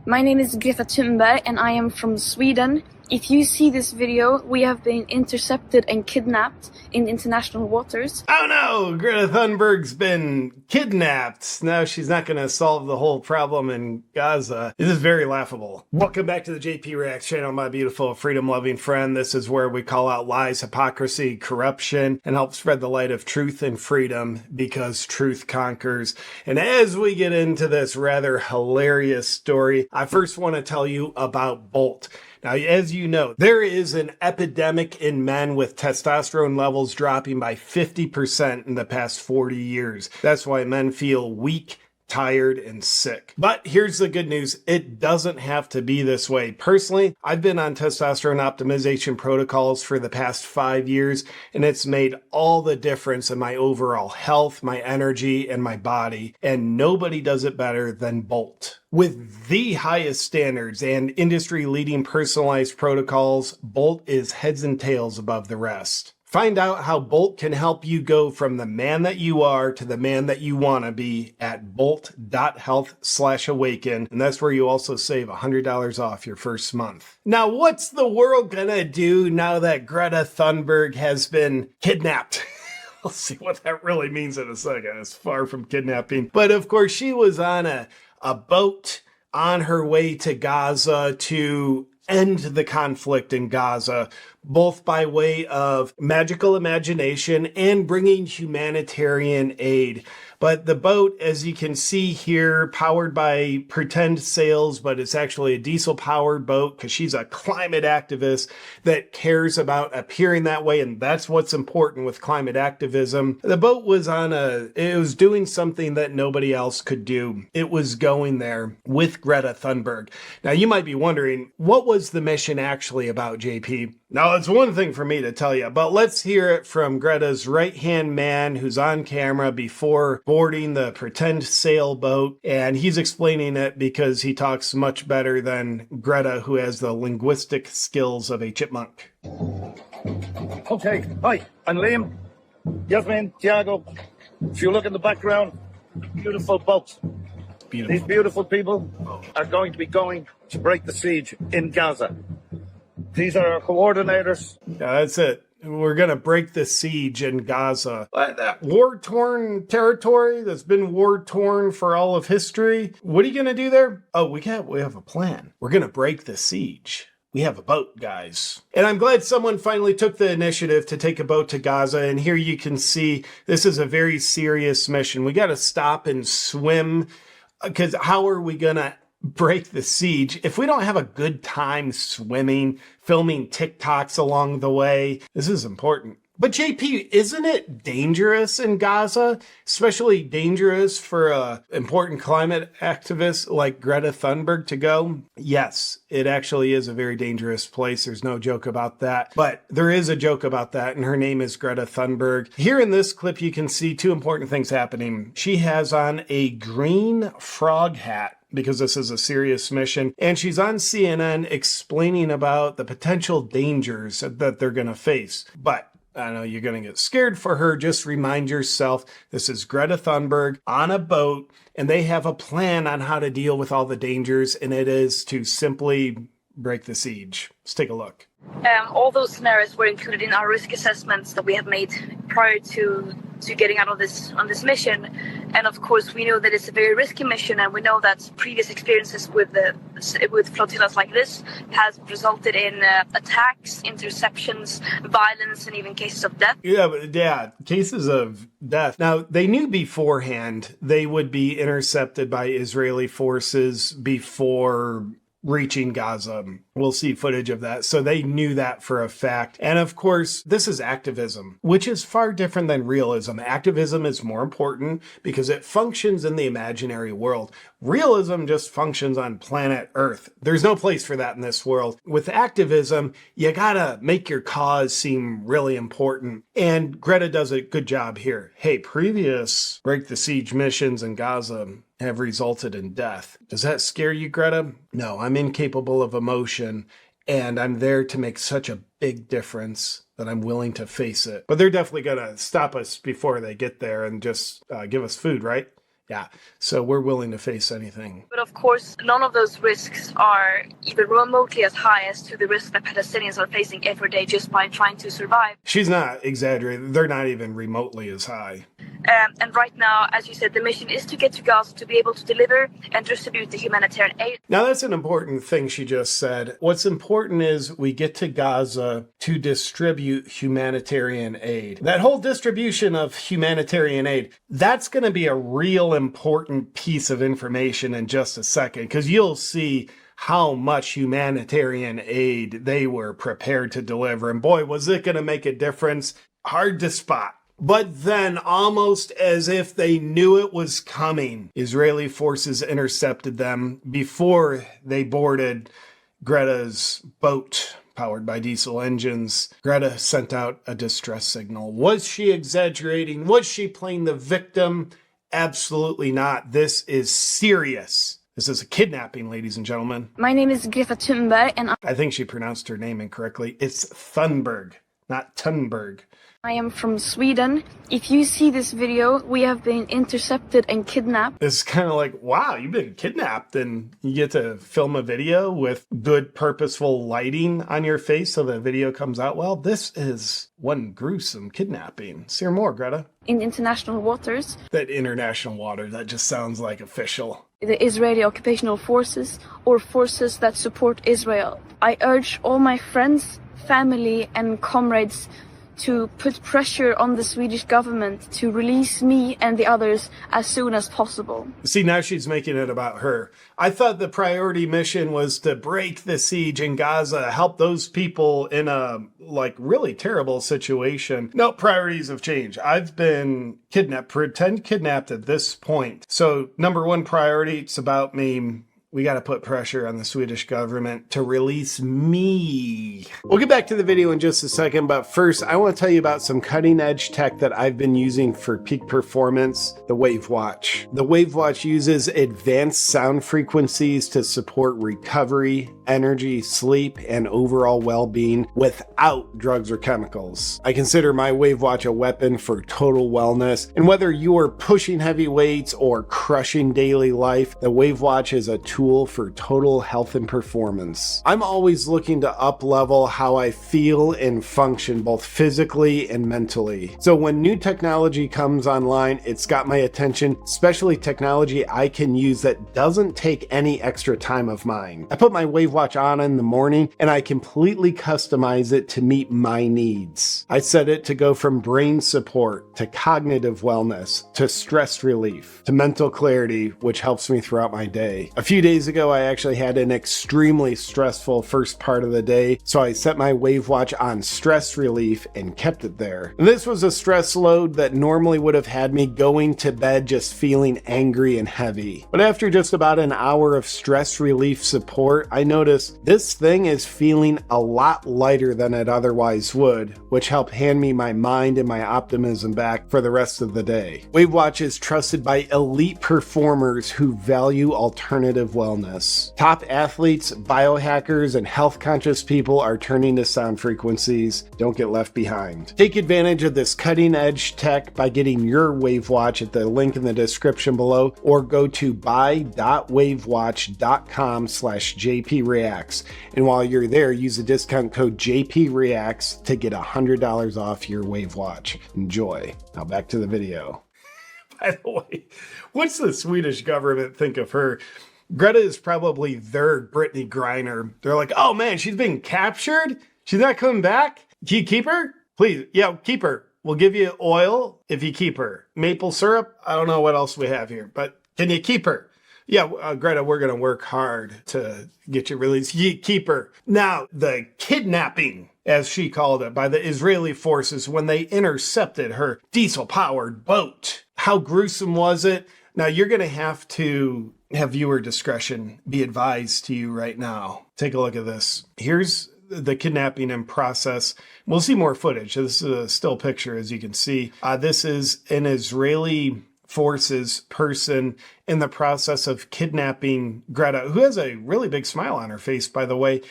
My name is Greta and I am from Sweden. If you see this video, we have been intercepted and kidnapped in international waters. Oh no! Greta Thunberg's been kidnapped. Now she's not going to solve the whole problem in Gaza. This is very laughable. Welcome back to the JP Reacts channel, my beautiful freedom-loving friend. This is where we call out lies, hypocrisy, corruption, and help spread the light of truth and freedom because truth conquers. And as we get into this rather hilarious story, I first want to tell you about Bolt. Now, as you know, there is an epidemic in men with testosterone levels dropping by 50% in the past 40 years. That's why men feel weak, tired, and sick. But here's the good news. It doesn't have to be this way. Personally, I've been on testosterone optimization protocols for the past 5 years, and it's made all the difference in my overall health, my energy, and my body. And nobody does it better than Bolt. With the highest standards and industry-leading personalized protocols, Bolt is heads and tails above the rest. Find out how Bolt can help you go from the man that you are to the man that you want to be at bolt.health/awaken. And that's where you also save $100 off your first month. Now, what's the world gonna do now that Greta Thunberg has been kidnapped? We'll see what that really means in a second. It's far from kidnapping. But of course, she was on a boat on her way to Gaza to end the conflict in Gaza, both by way of magical imagination and bringing humanitarian aid. But the boat, as you can see here, powered by pretend sails, but it's actually a diesel-powered boat because she's a climate activist that cares about appearing that way, and that's what's important with climate activism. The boat was it was doing something that nobody else could do. It was going there with Greta Thunberg. Now, you might be wondering, what was the mission actually about, JP? Now, it's one thing for me to tell you, but let's hear it from Greta's right-hand man who's on camera before boarding the pretend sailboat, and he's explaining it because he talks much better than Greta, who has the linguistic skills of a chipmunk. Okay, hi, I'm Liam, Yasmin, Tiago. If you look in the background, beautiful boats. Beautiful. These beautiful people are going to be going to break the siege in Gaza. These are our coordinators. Yeah, that's it. We're going to break the siege in Gaza. That war-torn territory that's been war-torn for all of history. What are you going to do there? Oh, we have a plan. We're going to break the siege. We have a boat, guys. And I'm glad someone finally took the initiative to take a boat to Gaza. And here you can see this is a very serious mission. We got to stop and swim, because how are we going to break the siege if we don't have a good time swimming, filming TikToks along the way? This is important. But JP, isn't it dangerous in Gaza? Especially dangerous for an important climate activist like Greta Thunberg to go? Yes, it actually is a very dangerous place. There's no joke about that. But there is a joke about that, and her name is Greta Thunberg. Here in this clip, you can see two important things happening. She has on a green frog hat, because this is a serious mission. And she's on CNN explaining about the potential dangers that they're going to face. But I know you're going to get scared for her. Just remind yourself, this is Greta Thunberg on a boat, and they have a plan on how to deal with all the dangers, and it is to simply break the siege. Let's take a look. All those scenarios were included in our risk assessments that we have made prior to getting out on this mission. And of course, we know that it's a very risky mission, and we know that previous experiences with flotillas like this has resulted in attacks, interceptions, violence, and even cases of death. Yeah, cases of death. Now, they knew beforehand they would be intercepted by Israeli forces before reaching Gaza. We'll see footage of that. So they knew that for a fact. And of course, this is activism, which is far different than realism. Activism is more important because it functions in the imaginary world. Realism just functions on planet Earth. There's no place for that in this world. With activism, you gotta make your cause seem really important. And Greta does a good job here. Hey, previous break the siege missions in Gaza have resulted in death. Does that scare you, Greta? No, I'm incapable of emotion, and I'm there to make such a big difference that I'm willing to face it. But they're definitely going to stop us before they get there and just give us food, right? Yeah, so we're willing to face anything. But of course, none of those risks are even remotely as high as to the risk that Palestinians are facing every day just by trying to survive. She's not exaggerating. They're not even remotely as high. And right now, as you said, the mission is to get to Gaza to be able to deliver and distribute the humanitarian aid. Now, that's an important thing she just said. What's important is we get to Gaza to distribute humanitarian aid. That whole distribution of humanitarian aid, that's going to be a real important piece of information in just a second, because you'll see how much humanitarian aid they were prepared to deliver. And boy, was it going to make a difference. Hard to spot. But then, almost as if they knew it was coming, Israeli forces intercepted them before they boarded Greta's boat powered by diesel engines. Greta sent out a distress signal. Was she exaggerating? Was she playing the victim? Absolutely not. This is serious. This is a kidnapping, ladies and gentlemen. My name is Greta, and I think she pronounced her name incorrectly. It's Thunberg, not Thunberg. I am from Sweden. If you see this video, we have been intercepted and kidnapped. It's kind of like, wow, you've been kidnapped, and you get to film a video with good, purposeful lighting on your face so the video comes out well. This is one gruesome kidnapping. Say more, Greta. In international waters. That international water, that just sounds like official. The Israeli occupational forces or forces that support Israel. I urge all my friends, family, and comrades to put pressure on the Swedish government to release me and the others as soon as possible. See, now she's making it about her. I thought the priority mission was to break the siege in Gaza, help those people in a, really terrible situation. No, priorities have changed. I've been kidnapped, pretend kidnapped at this point. So, number one priority, it's about me. We got to put pressure on the Swedish government to release me. We'll get back to the video in just a second, but first I want to tell you about some cutting edge tech that I've been using for peak performance, the Wave Watch. The Wave Watch uses advanced sound frequencies to support recovery, energy, sleep, and overall well-being without drugs or chemicals. I consider my Wave Watch a weapon for total wellness, and whether you are pushing heavy weights or crushing daily life, the Wave Watch is a tool for total health and performance. I'm always looking to up-level how I feel and function both physically and mentally. So when new technology comes online, it's got my attention, especially technology I can use that doesn't take any extra time of mine. I put my Wave Watch on in the morning and I completely customize it to meet my needs. I set it to go from brain support to cognitive wellness to stress relief to mental clarity, which helps me throughout my day. A few days ago, I actually had an extremely stressful first part of the day, so I set my Wave Watch on stress relief and kept it there. And this was a stress load that normally would have had me going to bed just feeling angry and heavy. But after just about an hour of stress relief support, I noticed this thing is feeling a lot lighter than it otherwise would, which helped hand me my mind and my optimism back for the rest of the day. Wave Watch is trusted by elite performers who value alternative wellness. Top athletes, biohackers, and health-conscious people are turning to sound frequencies. Don't get left behind. Take advantage of this cutting-edge tech by getting your Wave Watch at the link in the description below, or go to buy.wavewatch.com/JPReacts. And while you're there, use the discount code JPReacts to get $100 off your Wave Watch. Enjoy. Now back to the video. By the way, what's the Swedish government think of her? Greta is probably their Brittany Griner. They're like, oh man, she's being captured? She's not coming back? Can you keep her? Please, yeah, keep her. We'll give you oil if you keep her. Maple syrup? I don't know what else we have here, but can you keep her? Yeah, Greta, we're going to work hard to get you released. You keep her. Now, the kidnapping, as she called it, by the Israeli forces when they intercepted her diesel-powered boat. How gruesome was it? Now, you're going to have viewer discretion be advised to you right now. Take a look at this. Here's the kidnapping in process. We'll see more footage. This is a still picture, as you can see. This is an Israeli forces person in the process of kidnapping Greta, who has a really big smile on her face, by the way.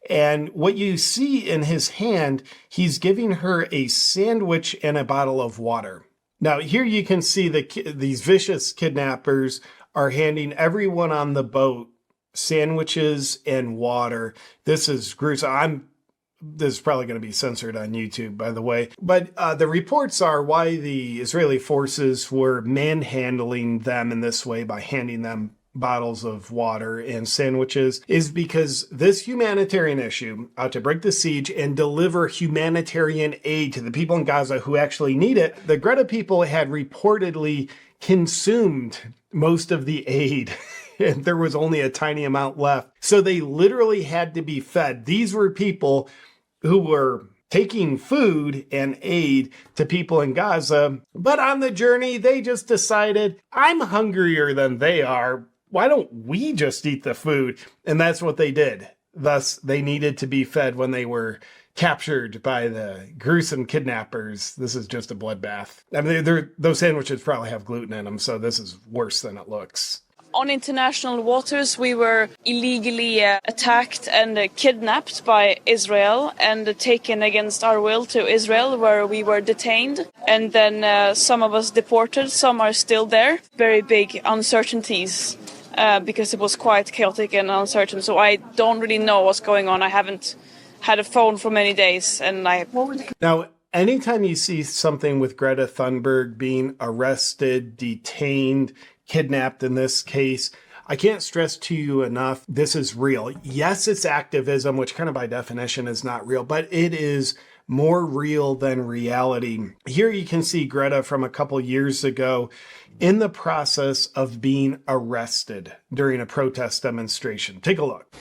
And what you see in his hand, he's giving her a sandwich and a bottle of water. Now, here you can see these vicious kidnappers are handing everyone on the boat sandwiches and water. This is gruesome. This is probably going to be censored on YouTube, by the way. But the reports are why the Israeli forces were manhandling them in this way by handing them bottles of water and sandwiches is because this humanitarian issue, to break the siege and deliver humanitarian aid to the people in Gaza who actually need it, the Greta people had reportedly consumed most of the aid. And there was only a tiny amount left. So they literally had to be fed. These were people who were taking food and aid to people in Gaza. But on the journey, they just decided, I'm hungrier than they are. Why don't we just eat the food? And that's what they did. Thus, they needed to be fed when they were captured by the gruesome kidnappers. This is just a bloodbath. I mean, those sandwiches probably have gluten in them, so this is worse than it looks. On international waters, we were illegally attacked and kidnapped by Israel and taken against our will to Israel, where we were detained. And then some of us deported, some are still there. Very big uncertainties because it was quite chaotic and uncertain. So I don't really know what's going on. I haven't had a phone for many days. Now, anytime you see something with Greta Thunberg being arrested, detained, kidnapped in this case, I can't stress to you enough, this is real. Yes, it's activism, which kind of by definition is not real, but it is more real than reality. Here you can see Greta from a couple years ago in the process of being arrested during a protest demonstration. Take a look.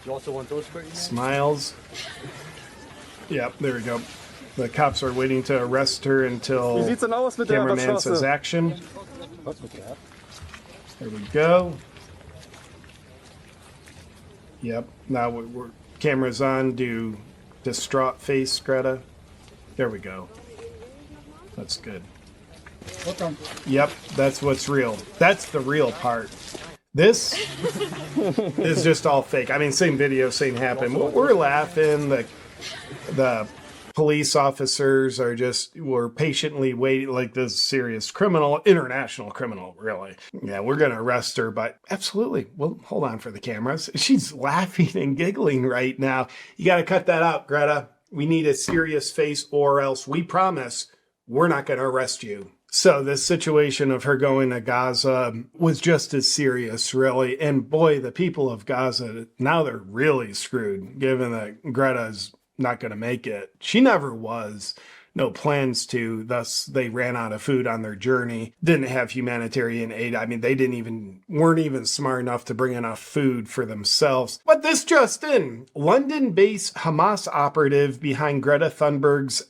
You also want those? Smiles. Yep, there we go. The cops are waiting to arrest her until cameraman says action. There we go. Yep, now we're camera's on. Do distraught face, Greta. There we go. That's good. Yep, that's what's real. That's the real part. This is just all fake. I mean, same video, same happen. We're laughing. The police officers were patiently waiting, like this serious criminal, international criminal, really. Yeah, we're going to arrest her, but absolutely. Well, hold on for the cameras. She's laughing and giggling right now. You got to cut that out, Greta. We need a serious face, or else we promise we're not going to arrest you. So this situation of her going to Gaza was just as serious, really. And boy, the people of Gaza, now they're really screwed, given that Greta's not going to make it. She never was. No plans to. Thus, they ran out of food on their journey. Didn't have humanitarian aid. I mean, they weren't even smart enough to bring enough food for themselves. But this just in, London-based Hamas operative behind Greta Thunberg's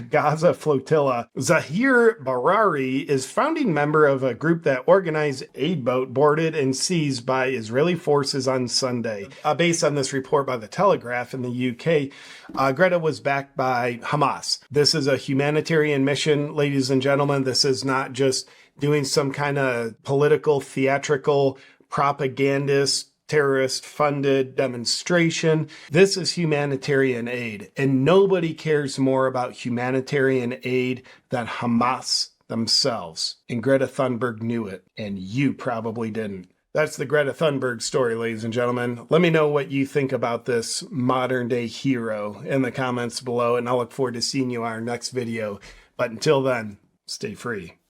Gaza flotilla, Zahir Barari, is founding member of a group that organized aid boat boarded and seized by Israeli forces on Sunday. Based on this report by The Telegraph in the UK, Greta was backed by Hamas. This is a humanitarian mission, ladies and gentlemen. This is not just doing some kind of political, theatrical, propagandist, terrorist-funded demonstration. This is humanitarian aid, and nobody cares more about humanitarian aid than Hamas themselves. And Greta Thunberg knew it, and you probably didn't. That's the Greta Thunberg story, ladies and gentlemen. Let me know what you think about this modern-day hero in the comments below, and I'll look forward to seeing you in our next video. But until then, stay free.